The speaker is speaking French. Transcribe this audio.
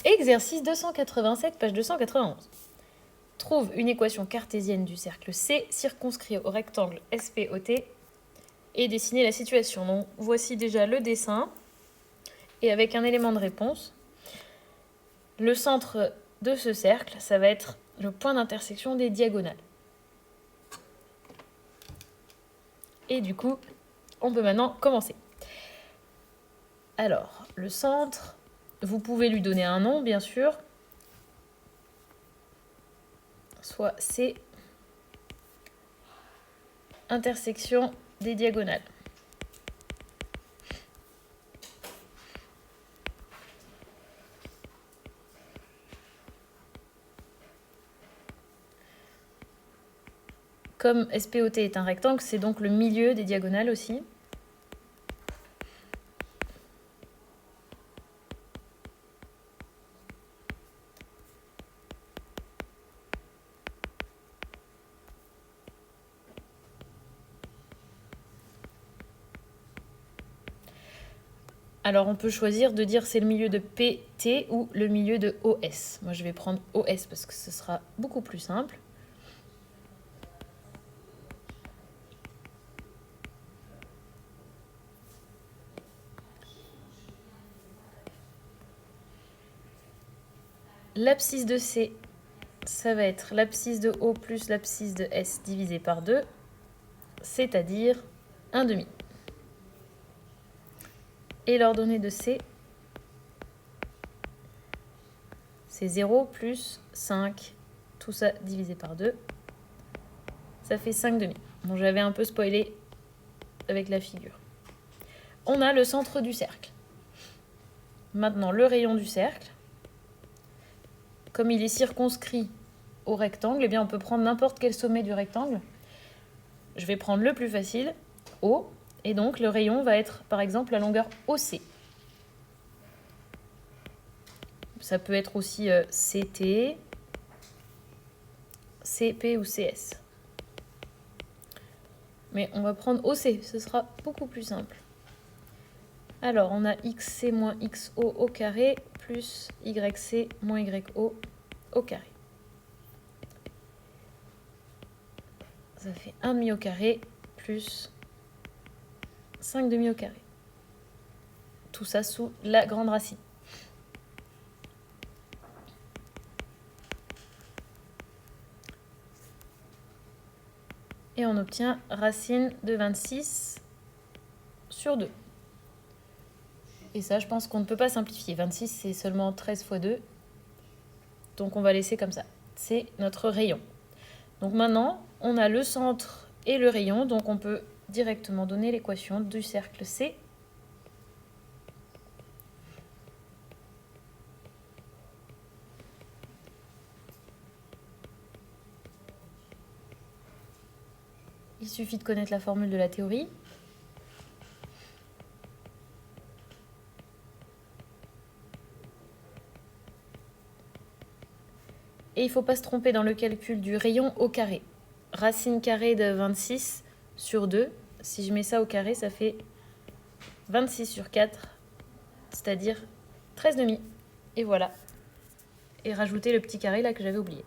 Exercice 287, page 291. Trouve une équation cartésienne du cercle C circonscrit au rectangle SPOT et dessiner la situation. Donc voici déjà le dessin et avec un élément de réponse. Le centre de ce cercle, ça va être le point d'intersection des diagonales. Et du coup, on peut maintenant commencer. Alors, le centre, vous pouvez lui donner un nom, bien sûr. Soit C, intersection des diagonales. Comme SPOT est un rectangle, c'est donc le milieu des diagonales aussi. Alors on peut choisir de dire c'est le milieu de PT ou le milieu de OS. Moi je vais prendre OS parce que ce sera beaucoup plus simple. L'abscisse de C, ça va être l'abscisse de O plus l'abscisse de S divisé par 2, c'est-à-dire 1/2. Et l'ordonnée de C, c'est 0 plus 5, tout ça divisé par 2, ça fait 5/2. Bon, j'avais un peu spoilé avec la figure. On a le centre du cercle. Maintenant, le rayon du cercle. Comme il est circonscrit au rectangle, eh bien on peut prendre n'importe quel sommet du rectangle. Je vais prendre le plus facile, O, et donc le rayon va être par exemple la longueur OC. Ça peut être aussi CT, CP ou CS. Mais on va prendre OC, ce sera beaucoup plus simple. Alors on a XC moins XO au carré plus YC moins YO au carré. Ça fait 1/2 au carré plus 5/2 au carré. Tout ça sous la grande racine. Et on obtient racine de 26 sur 2. Et ça, je pense qu'on ne peut pas simplifier. 26, c'est seulement 13 fois 2. Donc on va laisser comme ça. C'est notre rayon. Donc maintenant, on a le centre et le rayon. Donc on peut directement donner l'équation du cercle C. Il suffit de connaître la formule de la théorie. Et il ne faut pas se tromper dans le calcul du rayon au carré. Racine carrée de 26 sur 2. Si je mets ça au carré, ça fait 26 sur 4, c'est-à-dire 13/2. Et voilà. Et rajouter le petit carré là que j'avais oublié.